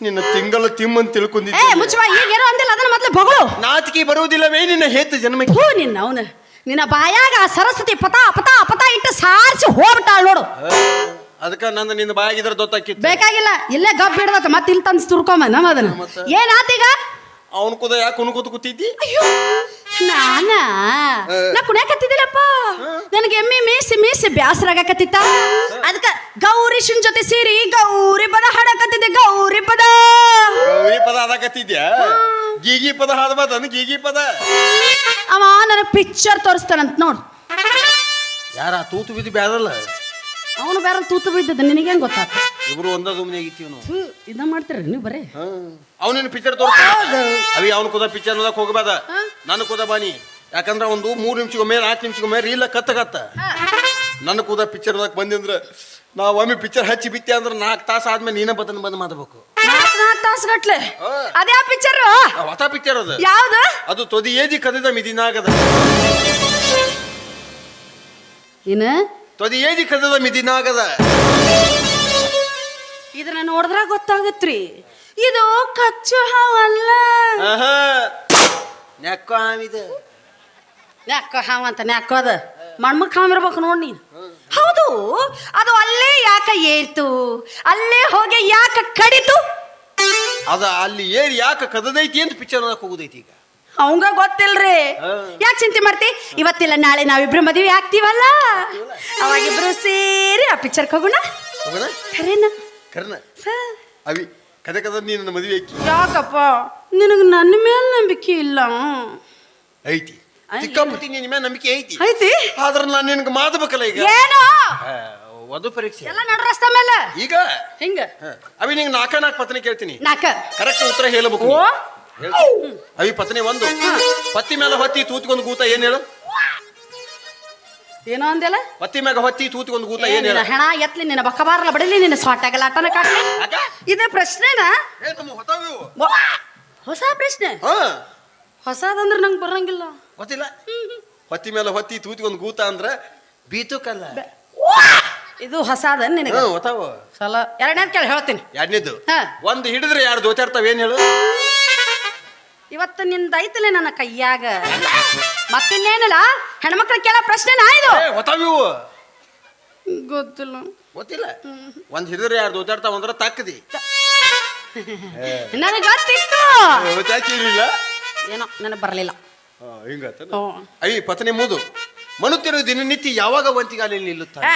ನಿನ್ನ ತಿಂಗಳ ತಿಮ್ಮನ್ ಏ ತಿಳ್ಕೊಂಡಿದ್ದೆ. ಮುಚ್ಚುವ ಈಗೇನೋ ಅಂದಿಲ್ಲ ಅದನ್ನ ಮೊದ್ಲು ಬಗಳು. ನಾಚಿಕೆ ಬರುವುದಿಲ್ಲವೇ ನಿನ್ನ ಹೇತು ಜನ್ಮಕ್ಕೆ? ಹೂ ನಿನ್ನ ಅವನು ನಿನ್ನ ಬಾಯಾಗ ಆ ಸರಸ್ವತಿ ಪತಾ ಪತಾ ಪತಾ ಇಟ್ಟು ಸಾರಿಸಿ ಹೋಗ್ಬಿಟ್ಟಾಳ ನೋಡು. ಅದಕ್ಕ ನಂದು ನಿನ್ನ ಬಾಯಾಗಿದ್ರೆ ದೊತ್ತಾಕಿತ್ತು. ಬೇಕಾಗಿಲ್ಲ ಇಲ್ಲೇ ಗಪ್ ಬಿಡದತ್ತ ಮತ್ತೆ ಇಲ್ಲಿ ತಂದು ತುರ್ಕೊಂಬ ನಮ್ಮ ಅದನ್ನ ಏನಾತೀಗ ಅವನು ಕುದ ಯಾಕೆ ಕುಣ್ಕೋತ ಕೂತಿದ್ದಿ? ಅಯ್ಯೋ ನಾ ಕುಣ್ಯಾಕತ್ತಿದ್ದಿಲ್ಲಪ್ಪ ನನಗೆ ಎಮ್ಮೆ ಮೇಸಿ ಮೇಸಿ ಬ್ಯಾಸರ ಆಗಕತ್ತಿತ್ತ ಅದಕ್ಕ ಗೌರೀಶನ್ ಜೊತೆ ಸೇರಿ ಗೌರಿ ಪದ ಹಾಡಕತ್ತಿದ್ದೆ. ಗೌರಿ ಪದ ಗೌರಿ ಪದ ಹಾಡಕತ್ತಿದ್ಯಾ? ಗೀಗಿ ಪದ ಹಾಡಬಾರ್ದು. ಗೀಗಿ ಪದ ಅವ ನನಗೆ ಪಿಕ್ಚರ್ ತೋರಿಸ್ತಾನಂತ ನೋಡು. ಯಾರ ತೂತು ಬಿದ್ದು ಬ್ಯಾರಲ್ಲ? ಅವನು ಬೇರೆ ತೂತು ಬಿದ್ದದ ನಿನಗೆ ಹೆಂಗ್ ಗೊತ್ತಾತ? ಇಬ್ರು ಒಂದ ದುಮ್ನೆ ಆಗಿತ್ತೀವಿ ನಾವು. ಇದ ಮಾಡ್ತೀರ ನೀವು ಬರೇ ಅವನಿನ ಪಿಕ್ಚರ್ ತೋರಿಸ್ತಾನ. ಅವಿ ಅವನು ಕುದ ಪಿಕ್ಚರ್ ನೋಡಕ್ ಹೋಗಬೇಡ, ನನ್ನ ಕುದ ಬಾನಿ. ಯಾಕಂದ್ರ ಒಂದು 3 ನಿಮಿಷಗೊಮ್ಮೆ 4 ನಿಮಿಷಗೊಮ್ಮೆ ರೀಲ ಕತ್ತ ನನ್ನ ಕುದ ಪಿಕ್ಚರ್ ನೋಡಕ್ ಬಂದಿಂದ್ರ ನಾವು ಒಮ್ಮೆ ಪಿಕ್ಚರ್ ಹಚ್ಚಿ ಬಿತ್ತೆ ಅಂದ್ರೆ 4 ತಾಸು ಆದ್ಮೇಲೆ ನೀನ ಬಂದ್ ಮಾಡಬೇಕು. 4 ತಾಸು ಗಟ್ಲೆ ಅದೇ ಪಿಕ್ಚರ್ ಹೊಸ ಪಿಕ್ಚರ್ ಅದು. ಯಾವ್ದು? ಅದು ತೊದಿ ಏಜಿ ಕದಿದ ಮಿದಿನಾಗದ. ಏನ ತೊದಿ ಏಜಿ ಕದಿದ ಮಿದಿನಾಗದ. ಇದನ್ನ ನೋಡಿದ್ರ ಗೊತ್ತಾಗತ್ರಿ ಇದು ಕಚ್ಚು ಹಾವಲ್ಲ. ನೆಕ್ಕೋ ಹಾವಿದ. ನೆಕ್ಕೋ ಹಾವ ಅಂತ ನೆಕ್ಕೋ ಅದ ಮಣ್ಮಕ್ ಹಾವ್ ಇರ್ಬೇಕು ನೋಡಿ ನೀನು. ಹೌದು ಅದು ಅಲ್ಲೇ ಯಾಕೆ ಏರ್ತು, ಅಲ್ಲೇ ಹೋಗಿ ಯಾಕೆ ಕಡಿತು? ಅದ ಅಲ್ಲಿ ಏರಿ ಯಾಕೆ ಕದದೈತಿ ಅಂತ ಪಿಕ್ಚರ್ ನೋಡಕ್ ಹೋಗುದೈತಿ. ಈಗ ಅವಂಗ ಗೊತ್ತಿಲ್ರಿ. ಯಾಕೆ ಚಿಂತೆ ಮಾಡ್ತಿ? ಇವತ್ತಿಲ್ಲ ನಾಳೆ ನಾವಿಬ್ರು ಮದುವೆ ಆಗ್ತೀವಲ್ಲ, ಅವಾಗಿಬ್ರು ಸೇರಿ ಆ ಪಿಕ್ಚರ್ ಹೋಗೋಣ. ಖರೇನ ಕರ್ನ ಅವಿ ಕದ ಕದ ನೀನು ಮದುವೆ ಆಕಿ. ಯಾಕಪ್ಪ ನಿನಗೆ ನನ್ನ ಮೇಲೆ ನಂಬಿಕೆ ಇಲ್ಲ? ಐತಿ ಚಿಕ್ಕಪ್ಪತಿ ನಿನ್ನ ಮೇಲೆ ನಂಬಿಕೆ ಐತಿ. ಐತಿ ಆದ್ರೆ ನಾನು ನಿನಗೆ ಮಾದಬೇಕಲ್ಲ. ಈಗ ಏನು ವಧು ಪರೀಕ್ಷೆ ಎಲ್ಲ ನಡು ರಸ್ತೆ ಮೇಲೆ ಈಗ ಹಿಂಗ ಅವಿ ನಿಂಗೆ 4 ಪತ್ನಿ ಕೇಳ್ತೀನಿ. 4 ಕರೆಕ್ಟ್ ಉತ್ತರ ಹೇಳಬೇಕು. ಅವಿ ಪತ್ನಿ 1 ಪತ್ತಿ ಮೇಲೆ ಹೊತ್ತಿ ತೂತ್ಕೊಂಡ್ ಗೂತ ಏನ್ ಹೇಳು? ಏನೋ ಅಂದೆಲ್ಲ ಪತ್ತಿ ಮ್ಯಾಗ ಹೊತ್ತಿ ತೂತ್ಕೊಂಡ್ ಗೂತ ಏನ್ ಹೇಳ? ಹೆಣ ಎತ್ಲಿ ನಿನ್ನ ಬಕ್ಕ ಬಾರಲ್ಲ ಬಡಲಿ ನಿನ್ನ ಸ್ವಾಟಾಗಲ್ಲ ಆಟನ ಕಾಟ್ಲಿ. ಇದೇ ಪ್ರಶ್ನೆನಾ? ಹೊಸ ಪ್ರಶ್ನೆ. ಹೊಸದಂದ್ರೆ ನಂಗೆ ಬರಂಗಿಲ್ಲ. ಗೊತ್ತಿಲ್ಲ. ಹೊತ್ತಿ ಮೇಲೆ ಹೊತ್ತಿ ತೂತ್ಕೊಂಡ್ ಗೂತ ಅಂದ್ರ ಬೀತುಕಲ್ಲ. ಇದು ಹೊಸದ ನಿನಗೆ ಸಲ. ಎರಡನೇದ್ ಕೇಳಿ ಹೇಳ್ತೀನಿ. ಎರಡನೇದು ಒಂದು ಹಿಡಿದ್ರೆ 2 ದೋಚಾಡ್ತಾವ. ಏನ್ ಹೇಳು? ಇವತ್ತು ನಿಂದ ಐತಲೆ ನನ್ನ ಕೈಯಾಗ. ಮತ್ತಿನ್ನೇನಿಲ್ಲ ಹೆಣ್ಮಕ್ಳು ಕೇಳೋ ಪ್ರಶ್ನೆನಾ ಇದು? ಗೊತ್ತಿಲ್ಲ. ಗೊತ್ತಿಲ್ಲ. ಒಂದ್ ಹಿಡಿದ್ರೆ 2 ದೋಚಾಡ್ತಾವ ಅಂದ್ರ ತಕ್ಕದಿ. ನನಗೆ ಗೊತ್ತಿತ್ತು. ಏನೋ ನನಗೆ ಬರಲಿಲ್ಲ. ಅಯ್ಯ ಪತ್ನಿ 3 ಮನುಷ್ಯರು ದಿನನಿತ್ಯ ಯಾವಾಗ ಒಂಟಿಗಾಲಿ ನಿಲ್ಲುತ್ತಾರೆ?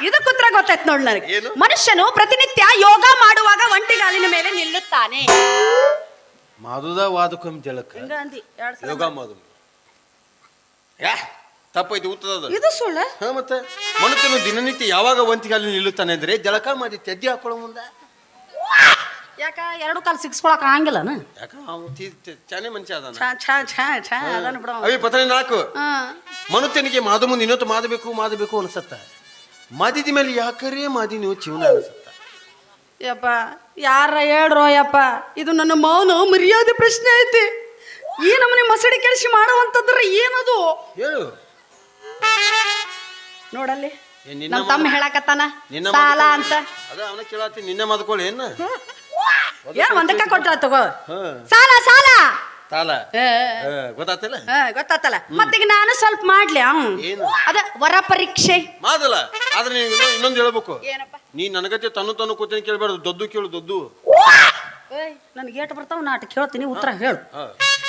ಇದಕ್ಕೆ ಉತ್ತರ ಗೊತ್ತಾಯ್ತು ನೋಡಿ ನನಗೆ. ಮನುಷ್ಯನು ಪ್ರತಿನಿತ್ಯ ಯೋಗ ಮಾಡುವಾಗ ಒಂಟಿಗಾಲಿನ ಮೇಲೆ ನಿಲ್ಲುತ್ತಾನೆ. ಮಾದುದ ವಾದಕಂ ಜಳಕ ಯೋಗ ಮಾದು ತಪ್ಪೈತಿ ಉತ್ತದ. ಇದು ಸುಳ್ಳು. ಮತ್ತೆ ಮನುಷ್ಯನು ದಿನನಿತ್ಯ ಯಾವಾಗ ಒಂಟಿಗಾಲಿ ನಿಲ್ಲುತ್ತಾನೆ ಅಂದ್ರೆ ಜಳಕ ಮಾಡಿ ತೆದ್ದಿ ಹಾಕೊಳ್ಳೋ ಮುಂದ. ಯಾಕ 2 ಕಾಲು ಸಿಕ್ಸ್ಕೊಳಕ್ ಆಗಂಗಿಲ್ಲ? ಯಾಕ ಚಾನೆ ಮನುಷ್ಯ ಅದಾನ. ಅವಿ ಪತ್ನಿ 4 ಮನುಷ್ಯನಿಗೆ ಮಾದು ಮುಂದೆ ಇನ್ನೊತ್ತು ಮಾದಬೇಕು ಅನ್ಸತ್ತ. ಮಾದಿದ ಮೇಲೆ ಯಾಕರೇ ಮಾದಿ ನೀವು ಜೀವನ ಅನ್ಸತ್ತ. ಯಪ್ಪ ಯಾರ ಹೇಳ್ರೋ ಯಪ್ಪ, ಇದು ನನ್ನ ಮೌನ ಮರ್ಯಾದೆ ಪ್ರಶ್ನೆ ಐತಿ. ಈ ನಮ್ಮನೆ ಮಸಡಿ ಕೆಲಸ ಮಾಡುವಂತದ್ರ ಏನದು ಹೇಳು ನೋಡಲ್ಲಿ. ನಮ್ಮ ತಮ್ಮ ಹೇಳಕತ್ತಾನ ಸಾಲ ಅಂತ. ಅದ ಅವನ ಕೇಳತ್ತಿ ನಿನ್ನೆ ಮಾದ್ಕೊಳ್ಳಿ ಏನ ಏನ್ ಒಂದಕ್ಕ ಕೊಟ್ಟ ತಗೋ ಸಾಲ ಸಾಲ ಸಾಲ. ಗೊತ್ತಾತಲ್ಲ? ಗೊತ್ತಾತಲ್ಲ. ಮತ್ತೀಗ ನಾನು ಸ್ವಲ್ಪ ಮಾಡ್ಲಿ ಅದ ವರ ಪರೀಕ್ಷೆ ಮಾಡಲ್ಲ. ಆದ್ರೆ ನೀವು ಇನ್ನೊಂದು ಹೇಳ್ಬೇಕು. ಏನಪ್ಪ? ನೀ ನನಗತ್ತೆ ತನ್ನು ಕೂತೀನಿ ಕೇಳ್ಬಾರ್ದು. ದೊಡ್ಡು ಕೇಳು ದೊಡ್ಡು. ನನ್ಗೆ ಏಟು ಬರ್ತಾವ ನಾಟ ಕೇಳ್ತೀನಿ, ಉತ್ತರ ಹೇಳು.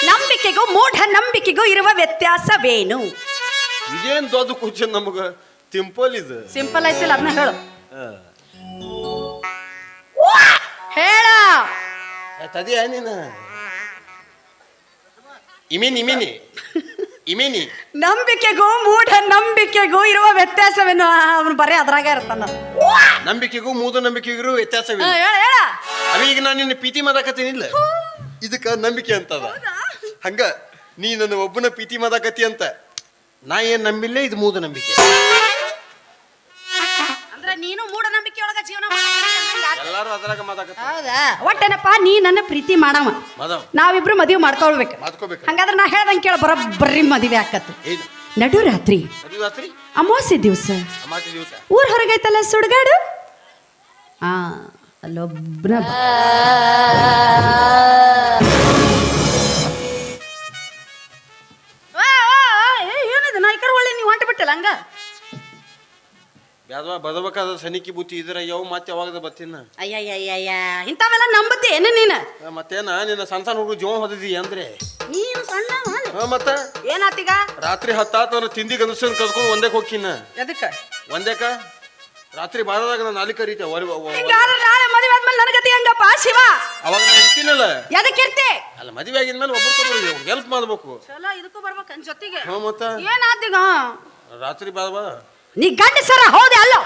ನಂಬಿಕೆಗೂ ಮೂಢ ನಂಬಿಕೆಗೂ ಇರುವ ವ್ಯತ್ಯಾಸವೇನು? ಇದೇನ್ ದೊಡ್ಡ ಕ್ವಶನ್ ನಮಗ. ಸಿಂಪಲ್ ಇದು. ಸಿಂಪಲ್ ಐತಿಲ್ಲ ಅದನ್ನ ಹೇಳು. ಹೇಳ ತದಿಯ ನೀನ ಇಮೇನಿ ನಂಬಿಕೆಗೂ ಮೂಢ ನಂಬಿಕೆಗೂ ಇರುವ ವ್ಯತ್ಯಾಸವೇನು? ಅವನು ಬರೀ ಅದ್ರಾಗ ಇರ್ತಾನ. ನಂಬಿಕೆಗೂ ಮೂಢ ನಂಬಿಕೆಗೂ ವ್ಯತ್ಯಾಸವೇನು? ಈಗ ನಾನು ನಿನ್ನ ಪ್ರೀತಿ ಮಾದಾಕತ್ತೀನಿಲ್ಲ, ಇದಕ್ಕ ನಂಬಿಕೆ ಅಂತದ. ಹಂಗ ನೀ ನನ್ನ ಒಬ್ಬನ ಪ್ರೀತಿ ಮಾದಾಕತಿ ಅಂತ ನಾ ಏನ್ ನಂಬಿಲ್ಲ. ಇದು ಮೂಢ ನಂಬಿಕೆ. ಅಂದ್ರೆ ನೀನು ಮೂಢ ನಂಬಿಕೆ ಒಳಗ ಜೀವನ ಎಲ್ಲಾರು ಅದ್ರಾಗ ಮಾತಾಡ್ತಾರೆ. ಹೌದಾ? ಒಟ್ಟೇನಪ್ಪ ನೀ ನನ್ನ ಪ್ರೀತಿ ಮಾಡವ, ನಾವಿಬ್ರು ಮದುವೆ ಮಾಡ್ಕೊಳ್ಬೇಕು. ಹಂಗಾದ್ರೆ ನಾ ಹೇಳ್ದಂಗೆ ಕೇಳ ಬರೋಬ್ಬರಿ ಮದುವೆ ಆಕತ್ತು. ನಡು ರಾತ್ರಿ ಅಮಾವಾಸ್ಯೆ ದಿವಸ ಊರ್ ಹೊರಗೈತಲ್ಲ ಸುಡ್ಗಾಡು. ಅಲ್ಲೊಬ್ಬನ ಏನಿದೆ ನಾಯ್ಕರ ಒಳ್ಳೆ ನೀವು ಹೊಂಟು ಬಿಟ್ಟಿಲ್ಲ ಹಂಗ ಯಾವ್ದವ ಬದಬೇಕಾದ ಸನಿಕಿ ಬುತ್ತಿ ಇದ್ರ ಯಾವ ಮತ್ತೆ ಯಾವಾಗ ಬತ್ತಿನ ಅಯ್ಯಯ್ಯಯ್ಯ ಇಂಥವೆಲ್ಲ ನಂಬತ್ತಿ ಏನು ನೀನು ಮತ್ತೇನ ನಿನ್ನ ಸಣ್ಣ ಸಣ್ಣ ಹುಡುಗ ಜೀವ ಹೊದಿದಿ ಅಂದ್ರೆ ನೀನು ಸಣ್ಣ ಮತ್ತ ಏನಾತೀಗ ರಾತ್ರಿ ಹತ್ತಾತ ತಿಂದಿ ಗಂದಸನ್ ಕದ್ಕೊಂಡು ಒಂದೇಕ್ ಹೋಗ್ಕಿನ ಎದಕ್ಕೆ ಒಂದೇಕ ರಾತ್ರಿ ಬಾರದಾಗ ನಾನು ನಾಲಿ ಕರೀತೆ ನಾಳೆ ಮದುವೆ ಆದ್ಮೇಲೆ ನನ್ನ ಗತಿ ಹಂಗಪ್ಪ ಶಿವ ಅವಾಗ ನಾನು ಇರ್ತೀನಲ್ಲ ಎದಕ್ಕೆ ಇರ್ತಿ ಅಲ್ಲ ಮದುವೆ ಆಗಿದ್ಮೇಲೆ ಒಬ್ಬರು ಹೆಲ್ಪ್ ಮಾಡ್ಬೇಕು ಚಲೋ ಇದಕ್ಕೂ ಬರ್ಬೇಕು ಜೊತೆಗೆ ಮತ್ತ ಏನಾತೀಗ ರಾತ್ರಿ ಬಾರವಾ ನೀ ಗಂಡಸರ ಹೌದೆ ಅಲ್ಲೋ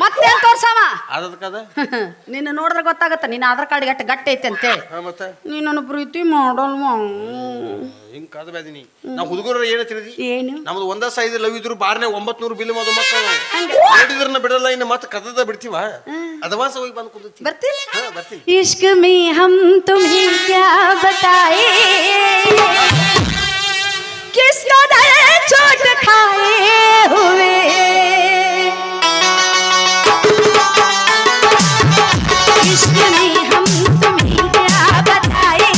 ಮತ್ತೇನ್ ತೋರ್ಸವ ಅದಕ್ಕದ ನಿನ್ನ ನೋಡಿದ್ರೆ ಗೊತ್ತಾಗತ್ತ ನಿನ್ನ ಆಧಾರ್ ಕಾರ್ಡ್ ಗಟ್ಟಿ ಐತೆ ಅಂತೇಳಿ ಮತ್ತೆ ನೀ ನನ್ನ ಪ್ರೀತಿ ಮಾಡಲ್ವಾ ಹಿಂಗ್ ಕಾದ ಬೇದಿನಿ ನಾವು ಹುಡುಗರು ಏನ ತಿಳಿದಿ ಏನು ನಮ್ದು ಒಂದ ಸೈಜ್ ಲವ್ ಇದ್ರು ಬಾರ್ನೆ 900 ಬಿಲ್ ಮದು ಮಕ್ಕಳು ನೋಡಿದ್ರನ್ನ ಬಿಡಲ್ಲ ಇನ್ನು ಮತ್ತೆ ಕದದ ಬಿಡ್ತೀವ ಅದವಾಸ ಹೋಗಿ ಬಂದು ಕುಂದಿರ್ತೀವಿ ಬರ್ತೀನಿ ಬರ್ತೀನಿ इश्क में हम तुम्हें क्या बताए किसका दर्द चोट खाए हुए इश्क में हम तुम्हें क्या बताए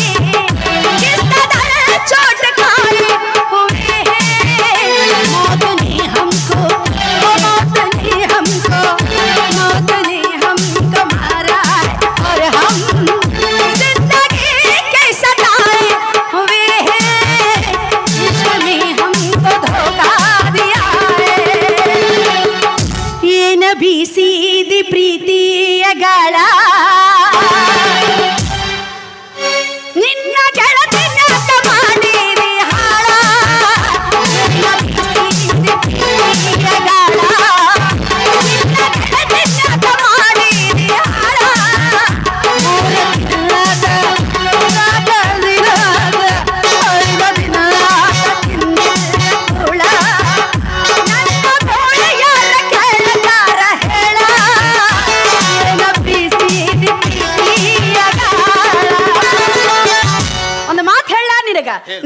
किसका दर्द चोट खाए हुए मौत ने हमको मारा और हम जिंदगी के सताए हुए हैं इश्क में हमको धोखा दिया है ये नबी सीधी प्रीतिಯ ಗಾಳ ನಿನ್ನ ಗೆಳತಿನ ಕಮಾನಿರಿ ಹಾಳ ನಬಿ ಪ್ರೀತಿಯ ಗಾಳ ನಿನ್ನ ಗೆಳತಿನ ಕಮಾನಿರಿ ಹಾಳ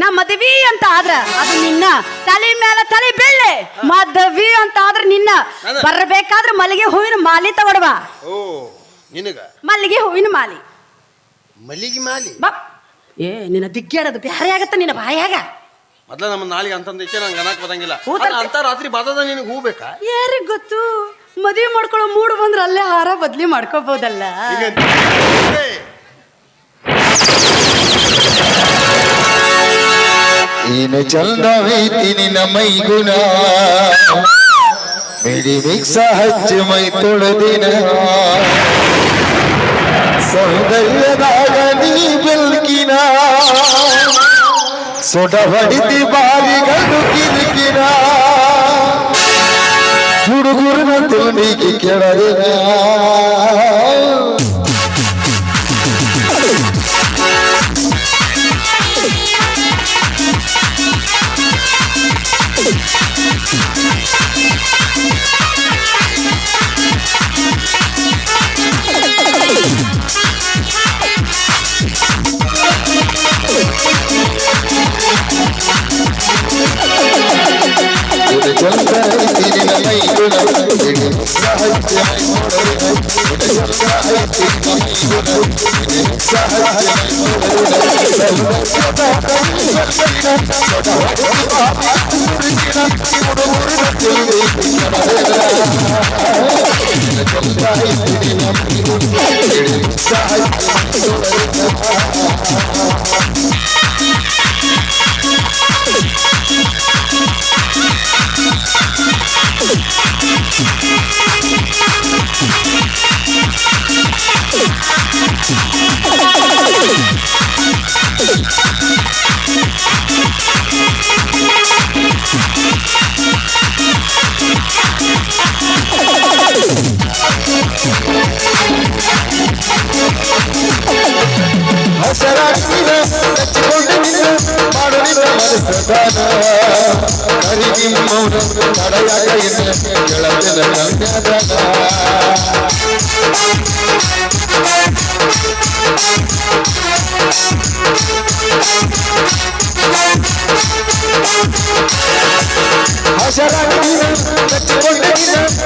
ನಾ ಮದ್ವಿ ಅಂತ ಆದ್ರ ಅದು ನಿನ್ನ ತಲೆ ಮೇಲೆ ತಲೆ ಬೆಳ್ಳೆ ಮದ್ವಿ ಅಂತ ಆದ್ರ ನಿನ್ನ ಬರ್ಬೇಕಾದ್ರೆ ಮಲ್ಲಿಗೆ ಹೂವಿನ ಮಾಲಿ ತಗೊಡ್ವಾ ಓ ನಿನಗ ಮಲ್ಲಿಗೆ ಹೂವಿನ ಮಾಲಿ ಮಲ್ಲಿಗೆ ಮಾಲಿ ಬಾ ಏ ನಿನ್ನ ದಿಗ್ಗೇಡದು ಬ್ಯಾರೆ ಆಗತ್ತ ನಿನ್ನ ಬಾಯಾಗ ಮೊದ್ಲ ನಮ್ಮ ನಾಳಿಗೆ ಅಂತಂದ ಇಚ್ಛೆ ನಂಗೆ ಅನ್ನಕ್ ಬರಂಗಿಲ್ಲ ಹೌದಾ? ಅಂತ ರಾತ್ರಿ ಬಾದದ ನಿನಗೆ ಹೂ ಬೇಕಾ ಯಾರಿಗ್ ಗೊತ್ತು ಮದುವೆ ಮಾಡ್ಕೊಳ್ಳೋ ಮೂಡು ಬಂದ್ರೆ ಅಲ್ಲೇ ಹಾರ ಬದ್ಲಿ ಮಾಡ್ಕೋಬಹುದಲ್ಲ ಏನು ಚಂದವೈತಿ ನಿನ್ನ ಮೈಗುಣ ಮಿಡಿ ಮಿಕ್ಸ ಹಚ್ಚಿ ಮೈ ತೊಳೆದಿನ ಸೌಂದರ್ಯದಾಗ ನೀ ಬೆಲ್ಕಿನ ಸೊಡ ಹೊಡಿತಿ ಬಾರಿಗಳು ಕಿರಿಕಿನ ಹುಡುಗರನ್ನ ತುಳಿಗೆ ಕೆಳಗಿನ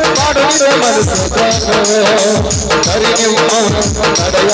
ಮಾಡುವ ಮನಸ್ಸು ಕರಿ ನಿಮ್ಮ ನಡೆಯ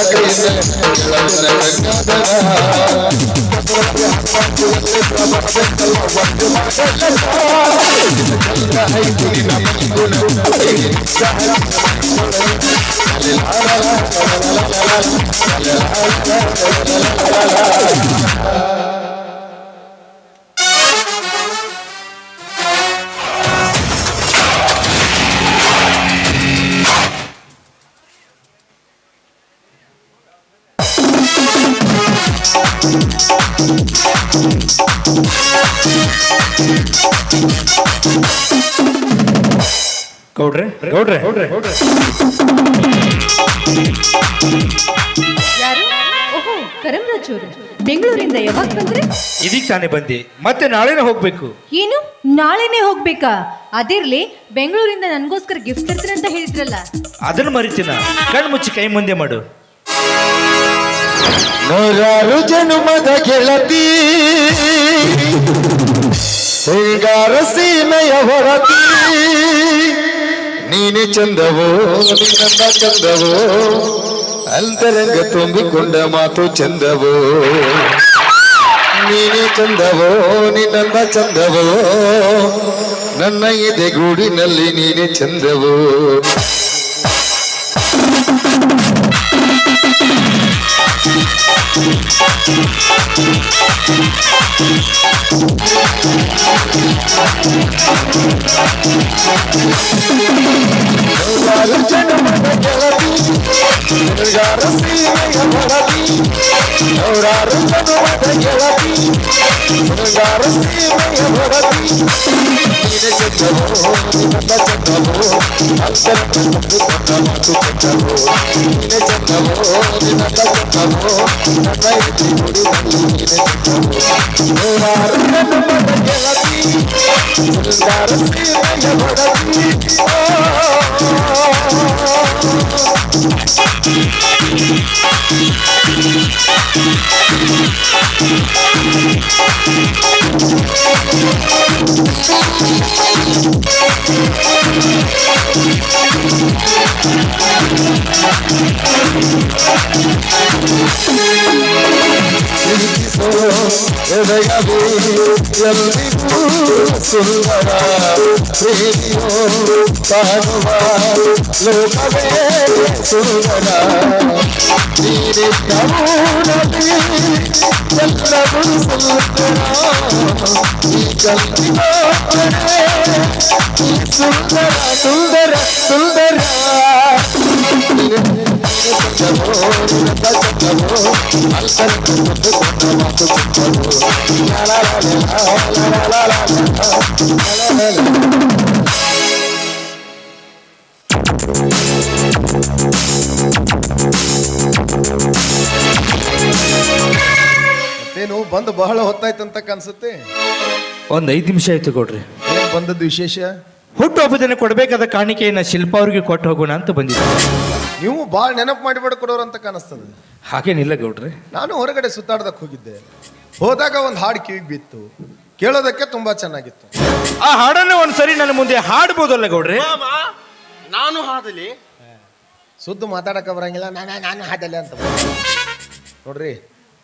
ಗೌಡ್ರೆ ಗೌಡ್ರೆ ಗೌಡ್ರೆ ಯಾರು? ಓಹೋ, ಕರಂರಾಜ್ ಅವರು ಬೆಂಗಳೂರಿಂದ ಯಾವಾಗ ಬಂದ್ರೆ? ಇದೀಗ ತಾನೇ ಬಂದೆ, ಮತ್ತೆ ನಾಳೆನೇ ಹೋಗ್ಬೇಕು. ಏನು, ನಾಳೆನೆ ಹೋಗ್ಬೇಕಾ? ಅದಿರ್ಲಿ, ಬೆಂಗಳೂರಿಂದ ನನ್ಗೋಸ್ಕರ ಗಿಫ್ಟ್ ತರ್ತೀನಿ ಅಂತ ಹೇಳಿದ್ರಲ್ಲ. ಅದನ್ನು ಮರಿತೀನ? ಕಣ್ಣು ಮುಚ್ಚಿ ಕೈ ಮುಂದೆ ಮಾಡು. ನೂರಾರು ಜನುಮದ ಗೆಳತಿ ಸಿಂಗಾರ ಸೀಮೆಯ ಹೊರತಿ ನೀನೆ ಚಂದವೋ ನಿನ್ನಂದ ಚಂದವೋ ಅಂತರಂಗ ತುಂಬಿಕೊಂಡ ಮಾತು ಚಂದವೋ ನೀನೆ ಚಂದವೋ ನಿನ್ನಂದ ಚಂದವೋ ನನ್ನ ಎದೆಗೂಡಿನಲ್ಲಿ ನೀನೆ ಚಂದವೋ ನೂರಾರು ಜನುಮದ ಗೆಳತಿ ಸಿಂಗಾರ ಸೀಮೆಯ ಹೊರತಿ ನೂರಾರು ಜನುಮದ ಗೆಳತಿ ಸಿಂಗಾರ ಸೀಮೆಯ ಹೊರತಿ ನೀನೆ ಚಂದವೋ ನಿನ್ನಂದ ಚಂದವೋ ಅಂತರಂಗ ತುಂಬಿಕೊಂಡ ಮಾತು ಚಂದವೋ ನೀನೆ ಚಂದವೋ ನಿನ್ನಂದ ಚಂದವೋ ನನ್ನ ಎದೆಗೂಡಿನಲ್ಲಿ ನೀನೆ ಚಂದವೋ ನೂರಾರು ಜನುಮದ ಗೆಳತಿ ಸಿಂಗಾರ ಸೀಮೆಯ ಹೊರತಿ ಎದೆಯಲಿ ಎಲ್ಲಿಗೂ ಸುಂದರ ಪ್ರೀತಿಯೋ ಕಾಣುವ ಲೋಕವೇ ಸುಂದರ ನೀನೆ ಕರುಣದಿ ಎಲ್ಲವೂ ಸುಂದರ ಈ ಕಲ್ಪಿನ ಸುಂದರ ಸುಂದರ ಸುಂದರ ಮತ್ತೇನು ಬಂದು ಬಹಳ ಹೊತ್ತಾಯ್ತಂತ ಅನ್ಸುತ್ತೆ. ಒಂದ್ 5 ನಿಮಿಷ ಆಯ್ತು ಗೌಡ್ರಿ. ಏನ್ ಬಂದದ್ದು ವಿಶೇಷ? ಹುಟ್ಟುಹಬ್ಬದನ್ನ ಕೊಡಬೇಕಾದ ಕಾಣಿಕೆಯನ್ನ ಶಿಲ್ಪ ಅವ್ರಿಗೆ ಕೊಟ್ಟು ಹೋಗೋಣ ಅಂತ ಬಂದಿದ್ದೆ. ನೀವು ಭಾಳ ನೆನಪು ಮಾಡಿಬಿಡ ಕೊಡೋರು ಅಂತ ಕಾಣಿಸ್ತದೆ. ಹಾಗೇನಿಲ್ಲ ಗೌಡ್ರಿ. ನಾನು ಹೊರಗಡೆ ಸುತ್ತಾಡ್ದಕ್ಕೆ ಹೋಗಿದ್ದೆ. ಹೋದಾಗ ಒಂದು ಹಾಡು ಕಿವಿಗೆ ಬಿತ್ತು, ಕೇಳೋದಕ್ಕೆ ತುಂಬಾ ಚೆನ್ನಾಗಿತ್ತು. ಆ ಹಾಡನ್ನ ಒಂದ್ಸರಿ ನನ್ನ ಮುಂದೆ ಹಾಡ್ಬೋದಲ್ಲ ಗೌಡ್ರಿ? ನಾನು ಹಾದಲಿ ಸುದ್ದು ಮಾತಾಡಕ್ಕೆ ಬರಂಗಿಲ್ಲ, ನಾನು ಹಾಡಲ್ಲ ಅಂತ ನೋಡ್ರಿ.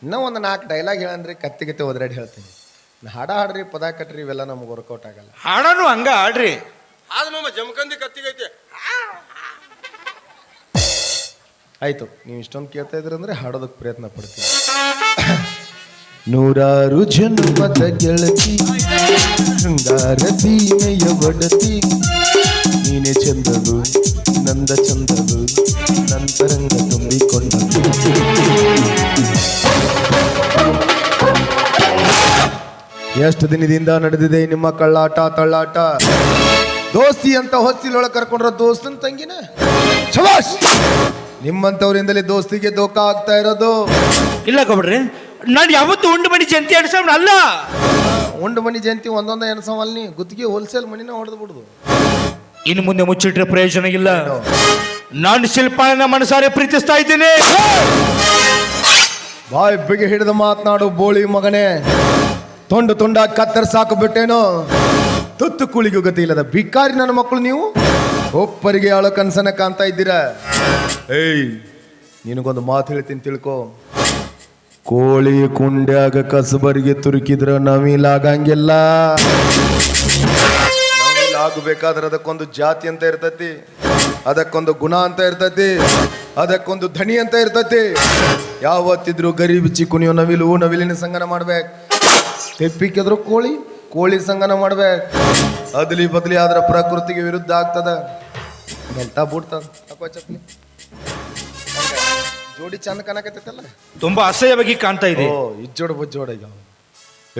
ಇನ್ನೂ ಒಂದು 4 ಡೈಲಾಗ್ ಹೇಳಂದ್ರಿ ಕತ್ತಿಗತ್ತೆ ಒದರಾಡಿ ಹೇಳ್ತೀನಿ. ಹಾಡ ಹಾಡ್ರಿ, ಪದ ಕಟ್ರಿ, ಇವೆಲ್ಲ ನಮ್ಗೆ ವರ್ಕೌಟ್ ಆಗಲ್ಲ. ಹಾಡನು ಹಂಗ ಆಡ್ರಿ. ಆದ ಮಾಮ ಜಮಖಂದಿ ಕತ್ತಿಗೈತೆ. ಆಯ್ತು, ನೀವು ಇಷ್ಟೊಂದು ಕೇಳ್ತಾ ಇದ್ರಿ ಅಂದ್ರೆ ಹಾಡೋದಕ್ಕೆ ಪ್ರಯತ್ನ ಪಡ್ತೀನಿ. ನೂರಾರು ಜನ್ಮದ ಗೆಳತಿ ಶೃಂಗಾರ ಸೀಮೆಯ ಒಡತಿ ನೀನೆ ಚಂದವು ನಂದ ಚಂದವು ನಂತರಂಗ ತುಂಬಿಕೊಂಡವು. ಎಷ್ಟು ದಿನದಿಂದ ನಡೆದಿದೆ ನಿಮ್ಮ ಕಳ್ಳಾಟ ತಳ್ಳಾಟ? ದೋಸ್ತಿ ಅಂತ ಹೊಸ್ತಿಲೊಳಗೆ ಕರ್ಕೊಂಡ್ರ ದೋಸ್ತನ್ ತಂಗಿನ ಶಬಾಷ್. ನಿಮ್ಮಂಥವ್ರಿಂದಲೇ ದೋಸ್ತಿಗೆ ದೋಖ ಆಗ್ತಾ ಇರೋದು. ಇಲ್ಲ ಗೌಡ್ರಿ, ನಾನು ಯಾವತ್ತು ಉಂಡು ಮನಿ ಜಂತಿ ಅನ್ಸವ್ ಅಲ್ಲ. ಉಂಡು ಮನಿ ಜಯಂತಿ ಒಂದೊಂದ ಎಣಸವಲ್ಲಿ ಗುತ್ತಿಗೆ ಹೋಲ್ಸೇಲ್ ಮನಿನ ಹೊಡೆದು ಬಿಡುದು. ಇನ್ನು ಮುಂದೆ ಮುಚ್ಚಿಟ್ರೆ ಪ್ರಯೋಜನ ಇಲ್ಲ. ನಾನು ಶಿಲ್ಪಾನ ಮನಸಾರೆ ಪ್ರೀತಿಸ್ತಾ ಇದ್ದೀನಿ. ಬಾಯ್ ಬಿಗಿ ಹಿಡಿದು ಮಾತನಾಡು ಬೋಳಿ ಮಗನೇ. ತುಂಡು ತುಂಡ ಕತ್ತರ್ ಸಾಕು ಬಿಟ್ಟೇನೋ. ತುತ್ತು ಕುಳಿಗೂ ಗತಿ ಇಲ್ಲದ ಭಿಕಾರಿ ನನ್ನ ಮಕ್ಕಳು ನೀವು. ಒಪ್ಪರಿಗೆ ಆಳೋ ಕನ್ಸನ್ನ ಕಾಣ್ತಾ ಇದ್ದೀರಾ? ಏಯ್, ನಿನಗೊಂದು ಮಾತು ಹೇಳ್ತೀನಿ ತಿಳ್ಕೊ. ಕೋಳಿ ಕುಂಡ್ಯಾಗ ಕಸಬರಿಗೆ ತುರುಕಿದ್ರ ನವಿಲಾಗಂಗಿಲ್ಲ. ನವಿಲಾಗಬೇಕಾದ್ರೆ ಅದಕ್ಕೊಂದು ಜಾತಿ ಅಂತ ಇರ್ತತಿ, ಅದಕ್ಕೊಂದು ಗುಣ ಅಂತ ಇರ್ತತಿ, ಅದಕ್ಕೊಂದು ಧನಿ ಅಂತ ಇರ್ತತಿ. ಯಾವತ್ತಿದ್ರು ಗರಿ ಬಿಚ್ಚಿ ಕುಣಿಯೋ ನವಿಲು ನವಿಲಿನ ಸಂಗನ ಮಾಡ್ಬೇಕು. ತೆಪ್ಪಿಕ್ಕಿದ್ರು ಕೋಳಿ ಸಂಗನ ಮಾಡ್ಬೇಕು. ಅದ್ಲಿ ಬದ್ಲಿ ಆದ್ರ ಪ್ರಕೃತಿಗೆ ವಿರುದ್ಧ ಆಗ್ತದ. ಮೆಲ್ತಾ ಬೂಡ್ತದ. ಹಾಕೋ ಚಪ್ಲಿ. ಜೋಡಿ ಚಂದ ಕಾಣಕತ್ತೈತಲ್ಲ. ತುಂಬಾ ಅಸಹ್ಯವಾಗಿ ಕಾಣ್ತಾ ಇದೆ. ಓ, ಇಜ್ಜೋಡ್ ಬಜ್ಜೋಡ ಈಗ.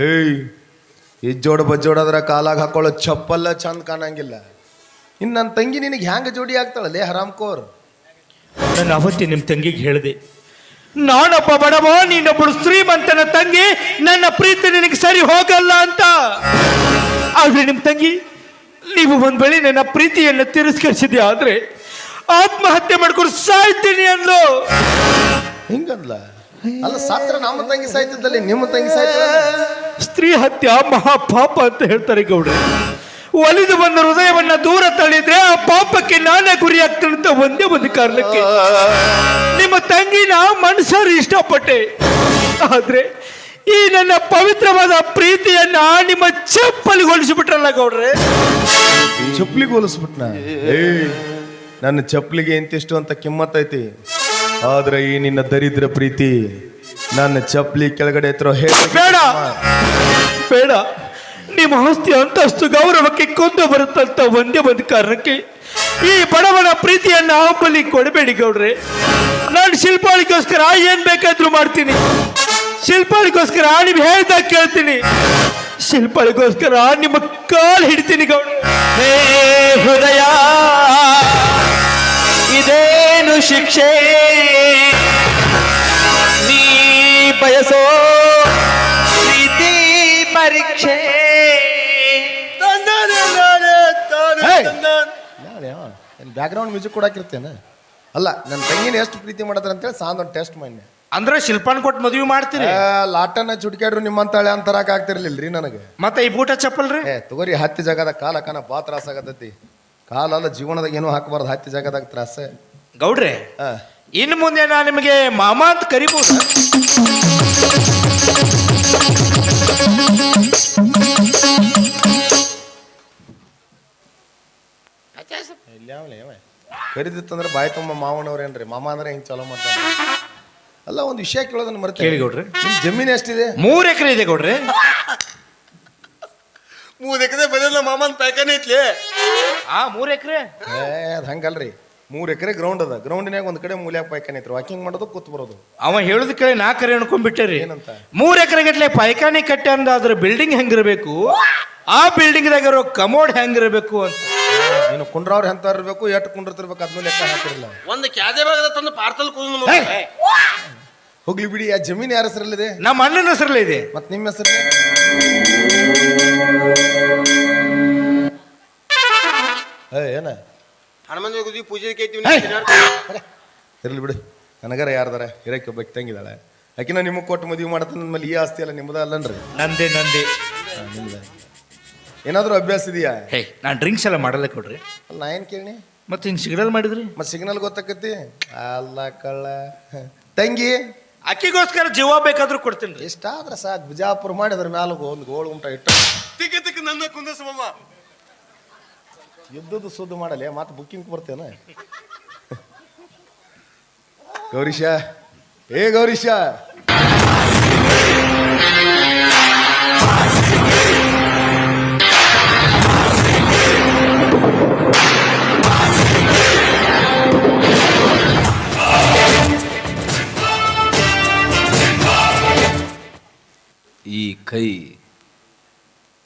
ಏಯ್, ಇಜ್ಜೋಡ್ ಬಜ್ಜೋಡದ್ರ ಕಾಲಾಗ ಹಾಕೊಳ್ಳೋ ಚಪ್ಪಲ್ಲ ಚಂದ ಕಾಣಂಗಿಲ್ಲ. ಇನ್ನು ನನ್ನ ತಂಗಿ ನಿನಗೆ ಹ್ಯಾಂಗ ಜೋಡಿ ಆಗ್ತಾಳಲ್ಲೇ ಹರಾಮ್ಕೋರ್? ನಾನು ಅವತ್ತೇ ನಿಮ್ಮ ತಂಗಿಗೆ ಹೇಳಿದೆ, ನಾನೊಬ್ಬ ಬಡವ, ನೀನೊಬ್ಬಳು ಶ್ರೀಮಂತನ ತಂಗಿ, ನನ್ನ ಪ್ರೀತಿ ನಿನಗೆ ಸರಿ ಹೋಗಲ್ಲ ಅಂತ. ಆದ್ರೆ ನಿಮ್ಮ ತಂಗಿ, ನೀವು ಒಂದ್ ವೇಳೆ ನನ್ನ ಪ್ರೀತಿಯನ್ನು ತಿರಸ್ಕರಿಸಿದೆ ಆದ್ರೆ ಆತ್ಮಹತ್ಯೆ ಮಾಡ್ಕೊಂಡು ಸಾಯ್ತೀನಿ ಅಂದ್ಲು. ಹಿಂಗಂದ್ಲ? ಅಲ್ಲ, ಸಾತ್ರ ನಮ್ಮ ತಂಗಿ ಸಾಯ್ತಿದ್ದಲ್ಲಿ ನಿಮ್ಮ ತಂಗಿ ಸಾಯ್ತ. ಸ್ತ್ರೀ ಹತ್ಯೆ ಮಹಾಪಾಪ ಅಂತ ಹೇಳ್ತಾರೆ ಗೌಡ್ರೆ. ಒಲಿದು ಬಂದ ಹೃದಯವನ್ನ ದೂರ ತಳ್ಳಿದ್ರೆ ಆ ಪಾಪಕ್ಕೆ ನಾನೇ ಗುರಿ ಆಗ್ತೇನೆ ಅಂತ ಒಂದೇ ಒಂದು ಕಾರಣಕ್ಕೆ ನಿಮ್ಮ ತಂಗಿನ ಮನಸಾರಿ ಇಷ್ಟಪಟ್ಟೆ. ಆದ್ರೆ ಈ ನನ್ನ ಪವಿತ್ರವಾದ ಪ್ರೀತಿಯನ್ನ ನಿಮ್ಮ ಚಪ್ಪಲಿಗೆ ಹೋಲಿಸ್ಬಿಟ್ರಲ್ಲ ಗೌಡ್ರೆ. ಚಪ್ಪಲಿಗೆ ಹೋಲಿಸ್ಬಿಟ್ನ? ನನ್ನ ಚಪ್ಪಲಿಗೆ ಎಂತಿಷ್ಟು ಅಂತ ಕಿಮ್ಮತ್ತೈತಿ. ಆದ್ರೆ ಈ ನಿನ್ನ ದರಿದ್ರ ಪ್ರೀತಿ ನನ್ನ ಚಪ್ಪಲಿ ಕೆಳಗಡೆ ಎತ್ತರೋ ಬೇಡ ಬೇಡ. ನಿಮ್ಮ ಆಸ್ತಿ ಅಂತಸ್ತು ಗೌರವಕ್ಕೆ ಕೊಂದು ಬರುತ್ತಂತ ಒಂದೇ ಒಂದು ಕಾರಣಕ್ಕೆ ಈ ಬಡವನ ಪ್ರೀತಿಯನ್ನ ಬಲಿ ಕೊಡಬೇಡಿ ಗೌಡ್ರೆ. ನಾನು ಶಿಲ್ಪಾಳಿಗೋಸ್ಕರ ಏನ್ ಬೇಕಾದ್ರೂ ಮಾಡ್ತೀನಿ. ಶಿಲ್ಪಾಳಿಗೋಸ್ಕರ ನೀವು ಹೇಳ್ದಾಗ ಕೇಳ್ತೀನಿ. ಶಿಲ್ಪಾಳಿಗೋಸ್ಕರ ನಿಮ್ಮ ಕಾಲು ಹಿಡ್ತೀನಿ ಗೌಡ್ರೆ. ಹೇ ಹೃದಯ, ಇದೇನು ಶಿಕ್ಷೆ ನೀ ಬಯಸೋ ಪ್ರೀತಿ ಪರೀಕ್ಷೆ. ಬ್ಯಾಕ್ಗ್ರೌಂಡ್ ಮ್ಯೂಸಿಕ್ ಕೊಡಾಕಿರ್ತೇನೆ. ಅಲ್ಲ, ನನ್ನ ತಂಗಿನ ಎಷ್ಟು ಪ್ರೀತಿ ಮಾಡದ್ರ ಅಂತೇಳಿ ಸಾಂದ್ ಒಂದು ಟೆಸ್ಟ್ ಮಾಡಿ. ಅಂದ್ರೆ ಶಿಲ್ಪಾನ್ ಕೊಟ್ಟು ಮದುವೆ ಮಾಡ್ತೀರಿ? ಲಾಟನ್ನ ಚುಟ್ಕ್ಯಾಡ್ರು ನಿಮ್ಮಂತಾಳೆ ಅಂತರಾಕ ಆಗ್ತಿರ್ಲಿಲ್ರಿ ನನಗೆ. ಮತ್ತೆ ಈ ಬೂಟ ಚಪ್ಪಲ್ರಿ? ತಗೋರಿ, ಹತ್ತಿ ಜಾಗದ ಕಾಲ ಕನ ಬಾ ತ್ರಾಸ ಆಗತೈತಿ. ಕಾಲಲ್ಲ, ಜೀವನದಾಗ ಏನೂ ಹಾಕಬಾರ್ದು. ಹತ್ತಿ ಜಾಗದಾಗ ತ್ರಾಸ ಗೌಡ್ರೆ. ಇನ್ನು ಮುಂದೆ ನಾನು ನಿಮಗೆ ಮಾಮ ಅಂತ ಕರಿಬಹುದು. ಕರಿದಿತ್ತಂದ್ರೆ ಬಾಯಿ ತುಂಬ ಮಾವನವ್ರೇನ್ರಿ? ಮಾಮ ಅಂದ್ರೆ ಹಿಂಗೆ ಚಲೋ ಮಾಡ್ತಾರೆ. ಅಲ್ಲ, ಒಂದು ವಿಷಯ ಕೇಳೋದನ್ನ ಮರ್ತೆ. ಕೇಳಿ ಗೌಡ್ರೆ. ನಿಮ್ ಜಮೀನು ಎಷ್ಟಿದೆ? 3 ಎಕರೆ ಇದೆ ಗೌಡ್ರೆ. 3 ಎಕರೆ ಬದಲ ಮಾಮನ್ ಪ್ಯಾಕನೇ ಐತ್ಲಿ. 3 ಎಕರೆ? ಅದು ಹಂಗಲ್ರಿ. 3 ಎಕರೆ ಗ್ರೌಂಡ್ ಅದ. ಗ್ರೌಂಡ್ನ್ಯಾಗ ಒಂದ್ ಕಡೆ ಮೂಲ್ಯಾಗ ಪಾಯ್ಕಾನೆ ಐತ್ರಿ. ವಾಕಿಂಗ್ ಮಾಡೋದು, ಕೂತ್ ಬರೋದು. ಅವ ಹೇಳುದ ಕೇಳಿ 4 ಎಕರೆ ಅನ್ಕೊಂಡ್ಬಿಟ್ಟೇರಿ. ಏನಂತ? 3 ಎಕರೆ ಗಟ್ಲೆ ಪಾಯ್ಕಾನಿ ಕಟ್ಟೆ ಅಂದಾದ್ರ ಬಿಲ್ಡಿಂಗ್ ಹೆಂಗಿರ್ಬೇಕು, ಆ ಬಿಲ್ಡಿಂಗ್ ದಾಗ ಇರೋ ಕಮೋಡ್ ಹೆಂಗಿರ್ಬೇಕು ಅಂತ. ನೀನು ಕುಂಡ್ರವ್ರ ಎಂತ ಇರ್ಬೇಕು, ಎಷ್ಟು ಕುಂಡಿರ್ತಿರ್ಬೇಕು ಅದನ್ನೂ ಲೆಕ್ಕ ಹಾಕಿರಲ್ಲ. ಒಂದು ಕ್ಯಾದೆ ಭಾಗದ ತಂದು ಪಾರ್ತಲ್ ಕೂದಲು ಹೋಗ್ಲಿ ಬಿಡಿ. ಆ ಜಮೀನ್ ಯಾರ ಹೆಸರಲ್ಲಿದೆ? ನಮ್ಮ ಅಣ್ಣನ ಹೆಸರಲ್ಲೇ ಇದೆ. ಮತ್ ನಿಮ್ಮ ಹೆಸರಲ್ಲಿ ಏನ? ಹನುಮಂತ ಗುದಿ ಪೂಜೆ ಇರ್ಲಿ ಬಿಡು. ನನಗರ ಯಾರ್ದಾರ ಇರಕ್ಕೆ ಒಬ್ಬ ತಂಗಿದಾಳೆ. ಆಕಿನ ನಿಮಗೆ ಕೊಟ್ಟು ಮದುವೆ ಮಾಡತ್ತ ನಮ್ಮಲ್ಲಿ ಈ ಆಸ್ತಿ ಎಲ್ಲ ನಿಮ್ಮದ ಅಲ್ಲನ್ರಿ? ನಂದೇ. ನಿಮ್ದ ಏನಾದ್ರು ಅಭ್ಯಾಸ ಇದೆಯಾ? ನಾನು ಡ್ರಿಂಕ್ಸ್ ಎಲ್ಲ ಮಾಡಲ್ಲ ಕೊಡ್ರಿ. ಅಲ್ಲ, ನಾ ಏನ್ ಕೇಳಿ? ಮತ್ತೆ ಹಿಂಗ್ ಸಿಗ್ನಲ್ ಮಾಡಿದ್ರಿ? ಮತ್ ಸಿಗ್ನಲ್ ಗೊತ್ತಾಕತಿ? ಅಲ್ಲ ಕಳ್ಳ ತಂಗಿ, ಅಕ್ಕಿಗೋಸ್ಕರ ಜೀವ ಬೇಕಾದ್ರೂ ಕೊಡ್ತೀನಿ. ಎಷ್ಟಾದ್ರ ಸಾಕು. ಬಿಜಾಪುರ ಮಾಡಿ ಅದ್ರ ಮ್ಯಾಲ ಒಂದು ಗೋಳು ಉಂಟ ಇಟ್ಟು ತಿಕ್ಕ ನನ್ನ ಕುಂದಸ ಮಾಮ ಯುದ್ಧದ ಸುದ್ದು ಮಾಡಲ್ಲ. ಮತ್ತೆ ಬುಕ್ಕಿಂಗ್ ಬರ್ತೇನ? ಗೌರೀಶ, ಗೌರೀಶ, ಈ ಕೈ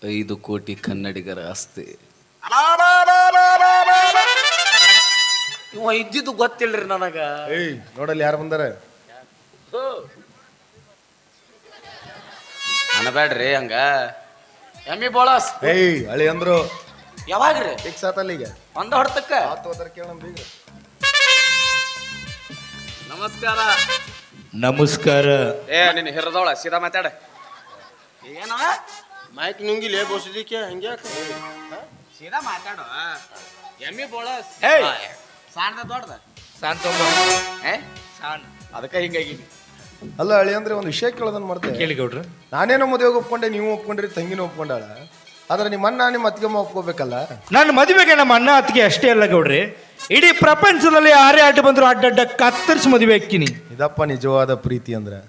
5 ಕೋಟಿ ಕನ್ನಡಿಗರ ಆಸ್ತಿ. ಇವ ಇದ್ದಿದ್ದು ಗೊತ್ತಿಲ್ರಿ ನನಗ. ನೋಡಲ್ಲಿ ಯಾರು ಬಂದಾರ? ಅನಬೇಡ್ರಿ ಹಂಗ. ಎಮ್ಮಿ ಬೋಳಸ್ ಹಳಿ ಅಂದ್ರು ಯಾವಾಗ್ರಿ? ಫಿಕ್ಸ್ ಆತಲ್ಲ ಈಗ. ಒಂದ ಹೊಡ್ತಕ್ಕ ನಮಸ್ಕಾರ. ನಮಸ್ಕಾರ. ನಿನ್ನ ಹಿರದವಳ ಸೀದಾ ಮಾತಾಡ. ಏನ ಮೈಕ್ ನುಂಗಿಲೇ ಬೋಸದಿಕ್ಕೆ ಹಂಗೆ ಸೀದಾ ಮಾತಾಡು. ಎಮ್ಮಿ ಬೋಳಸ್ ಏಯ್ ಸಾಣ್ದ ದೊಡ್ಡದ ಶಾಂತ ಶಾನ್ ಅದಕ್ಕೆ ಹಿಂಗಾಗಿ ಅಲ್ಲ ಅಳಿ ಅಂದ್ರೆ ಒಂದು ವಿಷಯ ಕೇಳೋದನ್ನ ಮಾಡ್ತೇವೆ ಕೇಳಿ ಗೌಡ್ರ. ನಾನೇನೋ ಮದುವೆಗೆ ಒಪ್ಕೊಂಡೆ, ನೀವು ಒಪ್ಕೊಂಡ್ರಿ, ತಂಗಿನೂ ಒಪ್ಕೊಂಡಾಳ. ಆದ್ರೆ ನಿಮ್ಮ ಅಣ್ಣ ನಿಮ್ಮ ಅತ್ತಿಗೆಮ್ಮ ಒಪ್ಕೋಬೇಕಲ್ಲ. ನನ್ನ ಮದುವೆಗೆ ನಮ್ಮ ಅಣ್ಣ ಅತ್ತಿಗೆ ಅಷ್ಟೇ ಅಲ್ಲ ಗೌಡ್ರಿ, ಇಡೀ ಪ್ರಪಂಚದಲ್ಲಿ ಯಾರೇ ಅಡ್ಡ ಬಂದ್ರು ಅಡ್ಡಡ್ಡ ಕತ್ತರಿಸಿ ಮದುವೆ ಹಾಕಿನಿ. ಇದಪ್ಪ ನಿಜವಾದ ಪ್ರೀತಿ ಅಂದ್ರೆ.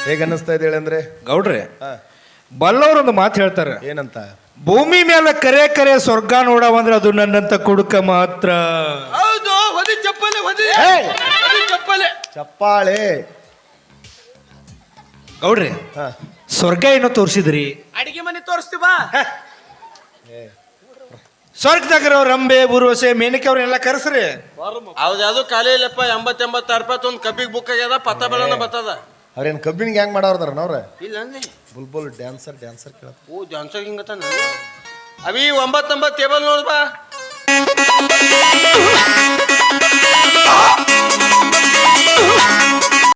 ಹೇಗೆ ಅನ್ನಿಸ್ತಾ ಇದೆ ಹೇಳಂದ್ರೆ ಗೌಡ್ರೆ, ಬಲ್ಲವ್ರೊಂದು ಮಾತು ಹೇಳ್ತಾರೆ, ಏನಂತ? ಭೂಮಿ ಮೇಲೆ ಕರೆ ಕರೆ ಸ್ವರ್ಗ ನೋಡವಂದ್ರೆ ಅದು ನನ್ನಂತ ಕುಡುಕ ಮಾತ್ರ. ಹೌದು, ಹೊದಿ ಚಪ್ಪಲೆ, ಹೊದಿ ಚಪ್ಪಲೆ. ಚಪ್ಪಾಳೆ. ಗೌಡ್ರಿ, ಹಾ. ಸ್ವರ್ಗ ಏನೋ ತೋರಿಸಿದ್ರಿ, ಅಡಿಗೆ ಮನೆ ತೋರಿಸ್ತೀವಿ ಬಾ. ಸ್ವರ್ಗದಾಗ ರಂಬೆ ಬುರುವಸೆ ಮೇನಕೆ ಅವ್ರನ್ನೆಲ್ಲ ಕರೆಸ್ರಿ. ಹೌದು, ಅದು ಖಾಲಿ ಇಲ್ಲಪ್ಪ. 80-86 ರೂಪಾಯಿ ಒಂದು ಕಬ್ಬಿಗೆ ಬುಕ್ ಆಗ್ಯದ, ಪತ್ತ ಬೆಳನ ಬರ್ತದ. ಅವ್ರೇನು ಕಬ್ಬಿನ ಗ್ಯಾಂಗ್ ಮಾಡೋರ್ದಾರ ಅವ್ರ? ಇಲ್ಲ ಅಂದಿ ಬುಲ್ಬುಲ್ ಡ್ಯಾನ್ಸರ್ ಕೇಳ. ಓ ಜಾನ್ಸರ್ ಹಿಂಗತ್ತ ಅವಿ 99 ಟೇಬಲ್ ನೋಡ್ಬಾ.